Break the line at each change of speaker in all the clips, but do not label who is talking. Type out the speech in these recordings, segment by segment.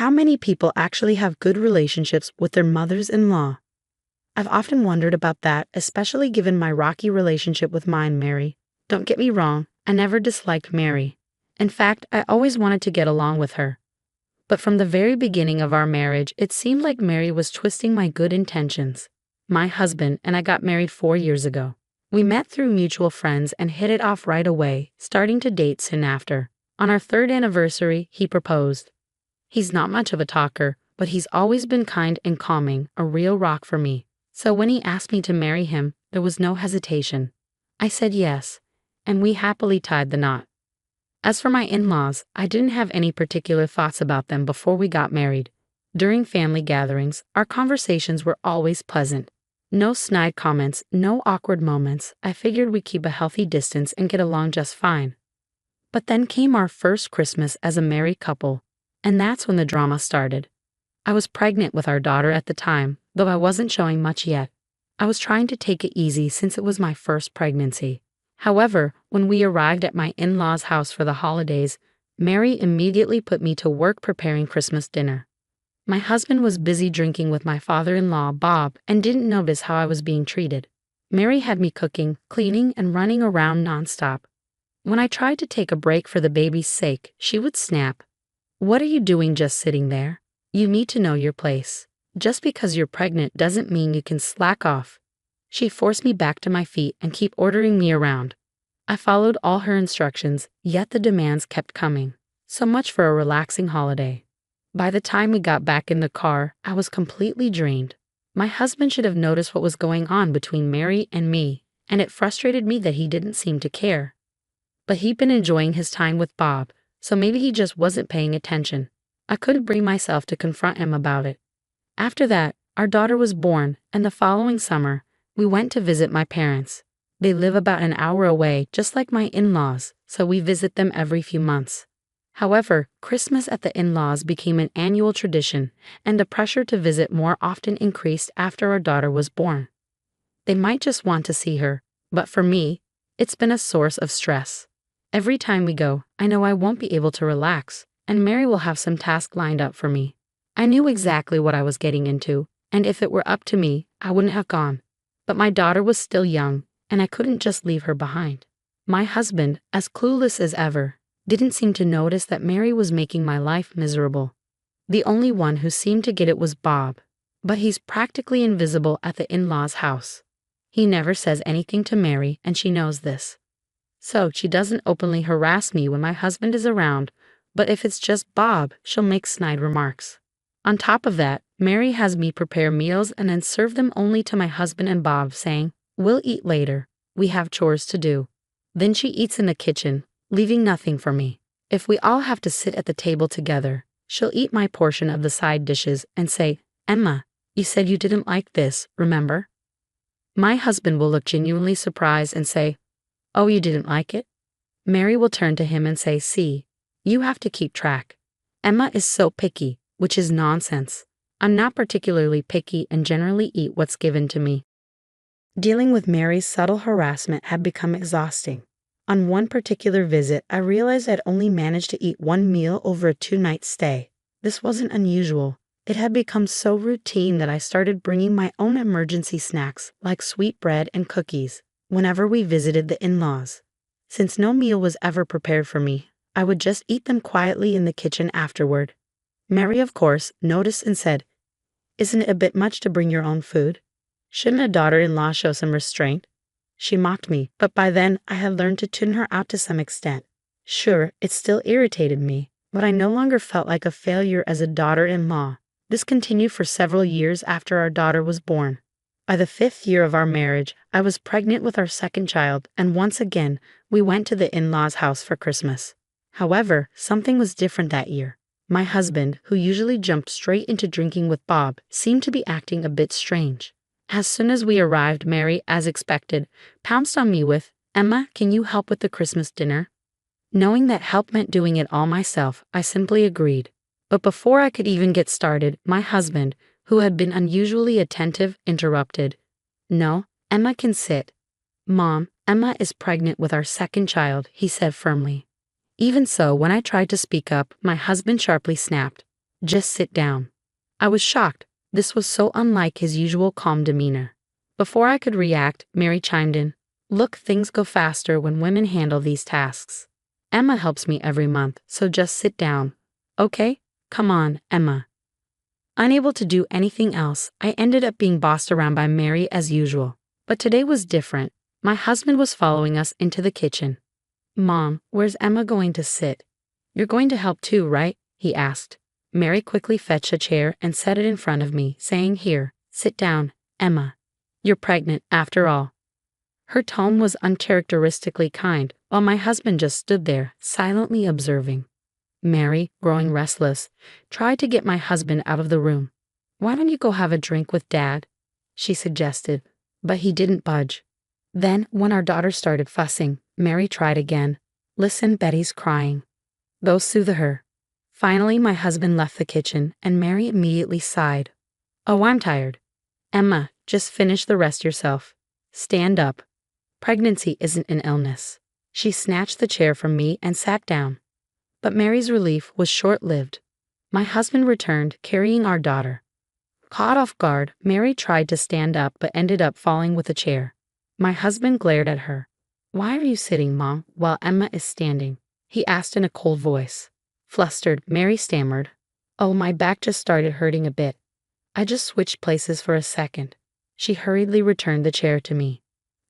How many people actually have good relationships with their mothers-in-law? I've often wondered about that, especially given my rocky relationship with mine, Mary. Don't get me wrong, I never disliked Mary. In fact, I always wanted to get along with her. But from the very beginning of our marriage, it seemed like Mary was twisting my good intentions. My husband and I got married 4 years ago. We met through mutual friends and hit it off right away, starting to date soon after. On our 3rd anniversary, he proposed. He's not much of a talker, but he's always been kind and calming, a real rock for me. So when he asked me to marry him, there was no hesitation. I said yes, and we happily tied the knot. As for my in-laws, I didn't have any particular thoughts about them before we got married. During family gatherings, our conversations were always pleasant. No snide comments, no awkward moments. I figured we'd keep a healthy distance and get along just fine. But then came our first Christmas as a married couple, and that's when the drama started. I was pregnant with our daughter at the time, though I wasn't showing much yet. I was trying to take it easy since it was my first pregnancy. However, when we arrived at my in-laws' house for the holidays, Mary immediately put me to work preparing Christmas dinner. My husband was busy drinking with my father-in-law, Bob, and didn't notice how I was being treated. Mary had me cooking, cleaning, and running around nonstop. When I tried to take a break for the baby's sake, she would snap. "What are you doing just sitting there? You need to know your place. Just because you're pregnant doesn't mean you can slack off." She forced me back to my feet and kept ordering me around. I followed all her instructions, yet the demands kept coming. So much for a relaxing holiday. By the time we got back in the car, I was completely drained. My husband should have noticed what was going on between Mary and me, and it frustrated me that he didn't seem to care. But he'd been enjoying his time with Bob, so maybe he just wasn't paying attention. I couldn't bring myself to confront him about it. After that, our daughter was born, and the following summer, we went to visit my parents. They live about an hour away, just like my in-laws, so we visit them every few months. However, Christmas at the in-laws became an annual tradition, and the pressure to visit more often increased after our daughter was born. They might just want to see her, but for me, it's been a source of stress. Every time we go, I know I won't be able to relax, and Mary will have some task lined up for me. I knew exactly what I was getting into, and if it were up to me, I wouldn't have gone. But my daughter was still young, and I couldn't just leave her behind. My husband, as clueless as ever, didn't seem to notice that Mary was making my life miserable. The only one who seemed to get it was Bob, but he's practically invisible at the in-laws' house. He never says anything to Mary, and she knows this. So she doesn't openly harass me when my husband is around, but if it's just Bob, she'll make snide remarks. On top of that, Mary has me prepare meals and then serve them only to my husband and Bob, saying, "We'll eat later. We have chores to do." Then she eats in the kitchen, leaving nothing for me. If we all have to sit at the table together, she'll eat my portion of the side dishes and say, "Emma, you said you didn't like this, remember?" My husband will look genuinely surprised and say, "Oh, you didn't like it?" Mary will turn to him and say, "See, you have to keep track. Emma is so picky," which is nonsense. I'm not particularly picky and generally eat what's given to me. Dealing with Mary's subtle harassment had become exhausting. On one particular visit, I realized I'd only managed to eat one meal over a 2-night stay. This wasn't unusual. It had become so routine that I started bringing my own emergency snacks, like sweet bread and cookies, whenever we visited the in-laws. Since no meal was ever prepared for me, I would just eat them quietly in the kitchen afterward. Mary, of course, noticed and said, "Isn't it a bit much to bring your own food? Shouldn't a daughter-in-law show some restraint?" She mocked me, but by then I had learned to tune her out to some extent. Sure, it still irritated me, but I no longer felt like a failure as a daughter-in-law. This continued for several years after our daughter was born. By the 5th year of our marriage, I was pregnant with our second child, and once again, we went to the in-laws' house for Christmas. However, something was different that year. My husband, who usually jumped straight into drinking with Bob, seemed to be acting a bit strange. As soon as we arrived, Mary, as expected, pounced on me with, "Emma, can you help with the Christmas dinner?" Knowing that help meant doing it all myself, I simply agreed. But before I could even get started, my husband, who had been unusually attentive, interrupted. "No, Emma can sit." "Mom, Emma is pregnant with our second child," he said firmly. Even so, when I tried to speak up, my husband sharply snapped, Just sit down. I was shocked. This was so unlike his usual calm demeanor. Before I could react, Mary chimed in. Look, things go faster when women handle these tasks. Emma helps me every month, so just sit down. Okay? Come on, Emma. Unable to do anything else, I ended up being bossed around by Mary as usual. But today was different. My husband was following us into the kitchen. Mom, where's Emma going to sit? You're going to help too, right? He asked. Mary quickly fetched a chair and set it in front of me, saying, Here, sit down, Emma. You're pregnant, after all. Her tone was uncharacteristically kind, while my husband just stood there, silently observing. Mary, growing restless, tried to get my husband out of the room. Why don't you go have a drink with Dad? She suggested, but he didn't budge. Then, when our daughter started fussing, Mary tried again. Listen, Betty's crying. Go soothe her. Finally, my husband left the kitchen, and Mary immediately sighed. Oh, I'm tired. Emma, just finish the rest yourself. Stand up. Pregnancy isn't an illness. She snatched the chair from me and sat down. But Mary's relief was short-lived. My husband returned, carrying our daughter. Caught off guard, Mary tried to stand up but ended up falling with a chair. My husband glared at her. Why are you sitting, Mom, while Emma is standing? He asked in a cold voice. Flustered, Mary stammered. Oh, my back just started hurting a bit. I just switched places for a second. She hurriedly returned the chair to me.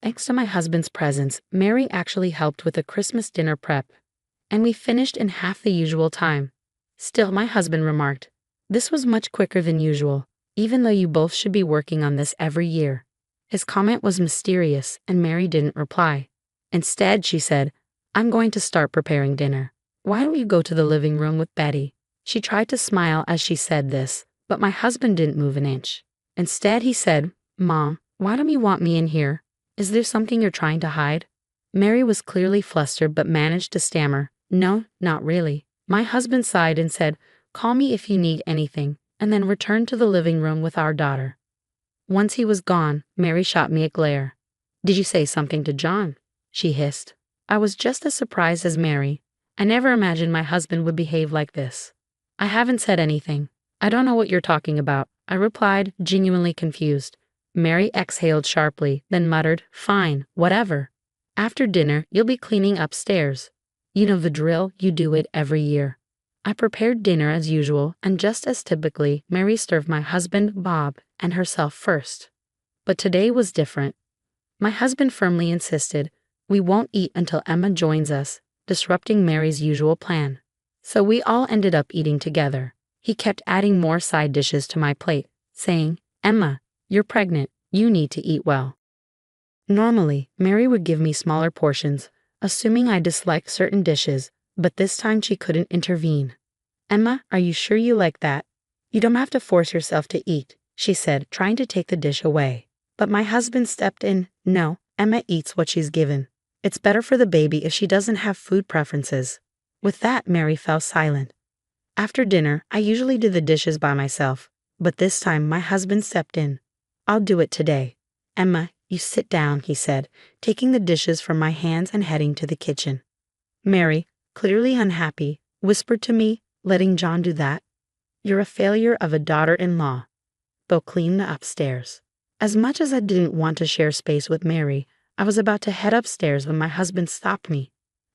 Thanks to my husband's presence, Mary actually helped with the Christmas dinner prep, and we finished in half the usual time. Still, my husband remarked, this was much quicker than usual, even though you both should be working on this every year. His comment was mysterious, and Mary didn't reply. Instead, she said, I'm going to start preparing dinner. Why don't you go to the living room with Betty? She tried to smile as she said this, but my husband didn't move an inch. Instead, he said, Mom, why don't you want me in here? Is there something you're trying to hide? Mary was clearly flustered but managed to stammer, No, not really. My husband sighed and said, Call me if you need anything, and then returned to the living room with our daughter. Once he was gone, Mary shot me a glare. Did you say something to John? She hissed. I was just as surprised as Mary. I never imagined my husband would behave like this. I haven't said anything. I don't know what you're talking about, I replied, genuinely confused. Mary exhaled sharply, then muttered, Fine, whatever. After dinner, you'll be cleaning upstairs. You know the drill, you do it every year. I prepared dinner as usual, and just as typically, Mary served my husband, Bob, and herself first. But today was different. My husband firmly insisted, We won't eat until Emma joins us, disrupting Mary's usual plan. So we all ended up eating together. He kept adding more side dishes to my plate, saying, Emma, you're pregnant, you need to eat well. Normally, Mary would give me smaller portions, assuming I disliked certain dishes, but this time she couldn't intervene. Emma, are you sure you like that? You don't have to force yourself to eat, she said, trying to take the dish away. But my husband stepped in. No, Emma eats what she's given. It's better for the baby if she doesn't have food preferences. With that, Mary fell silent. After dinner, I usually do the dishes by myself, but this time my husband stepped in. I'll do it today. Emma, you sit down, he said, taking the dishes from my hands and heading to the kitchen. Mary, clearly unhappy, whispered to me, letting John do that? You're a failure of a daughter-in-law. Go clean the upstairs. As much as I didn't want to share space with Mary, I was about to head upstairs when my husband stopped me.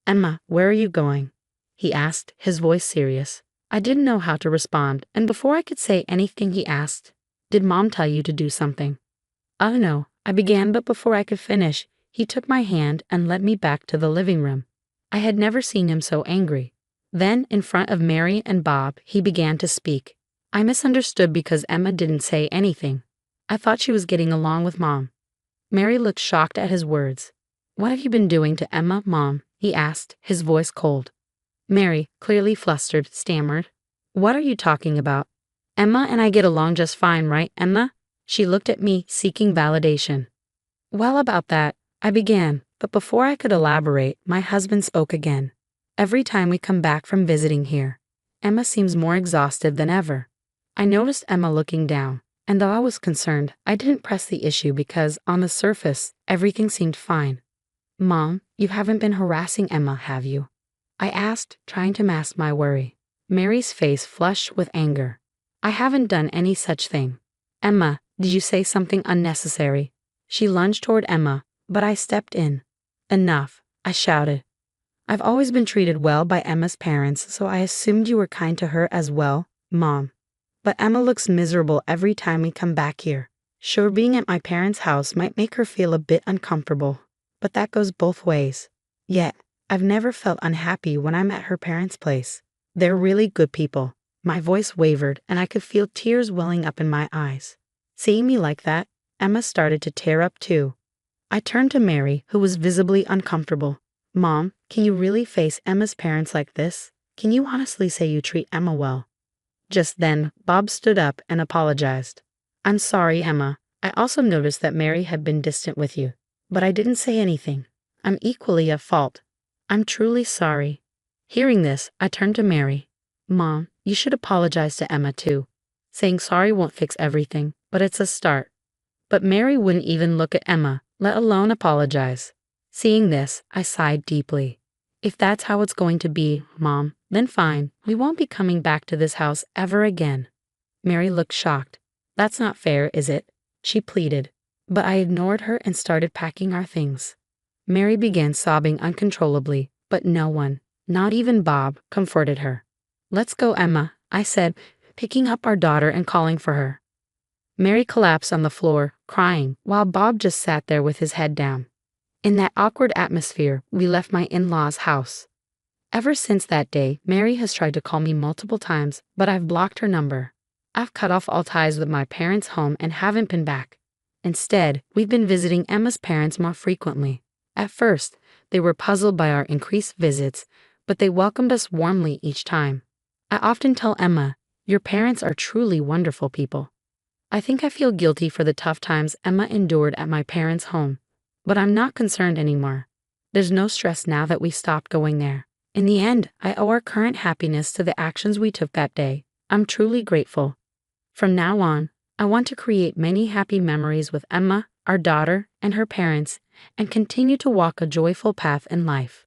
Emma, where are you going? He asked, his voice serious. I didn't know how to respond, and before I could say anything he asked, Did Mom tell you to do something? Oh no, I began, but before I could finish, he took my hand and led me back to the living room. I had never seen him so angry. Then, in front of Mary and Bob, he began to speak. I misunderstood because Emma didn't say anything. I thought she was getting along with Mom. Mary looked shocked at his words. What have you been doing to Emma, Mom? He asked, his voice cold. Mary, clearly flustered, stammered. What are you talking about? Emma and I get along just fine, right, Emma? She looked at me, seeking validation. Well, about that, I began, but before I could elaborate, my husband spoke again. Every time we come back from visiting here, Emma seems more exhausted than ever. I noticed Emma looking down, and though I was concerned, I didn't press the issue because, on the surface, everything seemed fine. Mom, you haven't been harassing Emma, have you? I asked, trying to mask my worry. Mary's face flushed with anger. I haven't done any such thing. Emma, did you say something unnecessary? She lunged toward Emma, but I stepped in. Enough, I shouted. I've always been treated well by Emma's parents, so I assumed you were kind to her as well, Mom. But Emma looks miserable every time we come back here. Sure, being at my parents' house might make her feel a bit uncomfortable, but that goes both ways. Yet, I've never felt unhappy when I'm at her parents' place. They're really good people. My voice wavered, and I could feel tears welling up in my eyes. Seeing me like that, Emma started to tear up too. I turned to Mary, who was visibly uncomfortable. Mom, can you really face Emma's parents like this? Can you honestly say you treat Emma well? Just then, Bob stood up and apologized. I'm sorry, Emma. I also noticed that Mary had been distant with you, but I didn't say anything. I'm equally at fault. I'm truly sorry. Hearing this, I turned to Mary. Mom, you should apologize to Emma too. Saying sorry won't fix everything, but it's a start. But Mary wouldn't even look at Emma, let alone apologize. Seeing this, I sighed deeply. If that's how it's going to be, Mom, then fine. We won't be coming back to this house ever again. Mary looked shocked. That's not fair, is it? She pleaded. But I ignored her and started packing our things. Mary began sobbing uncontrollably, but no one, not even Bob, comforted her. Let's go, Emma, I said, picking up our daughter and calling for her. Mary collapsed on the floor, crying, while Bob just sat there with his head down. In that awkward atmosphere, we left my in-laws' house. Ever since that day, Mary has tried to call me multiple times, but I've blocked her number. I've cut off all ties with my parents' home and haven't been back. Instead, we've been visiting Emma's parents more frequently. At first, they were puzzled by our increased visits, but they welcomed us warmly each time. I often tell Emma, your parents are truly wonderful people. I think I feel guilty for the tough times Emma endured at my parents' home, but I'm not concerned anymore. There's no stress now that we stopped going there. In the end, I owe our current happiness to the actions we took that day. I'm truly grateful. From now on, I want to create many happy memories with Emma, our daughter, and her parents, and continue to walk a joyful path in life.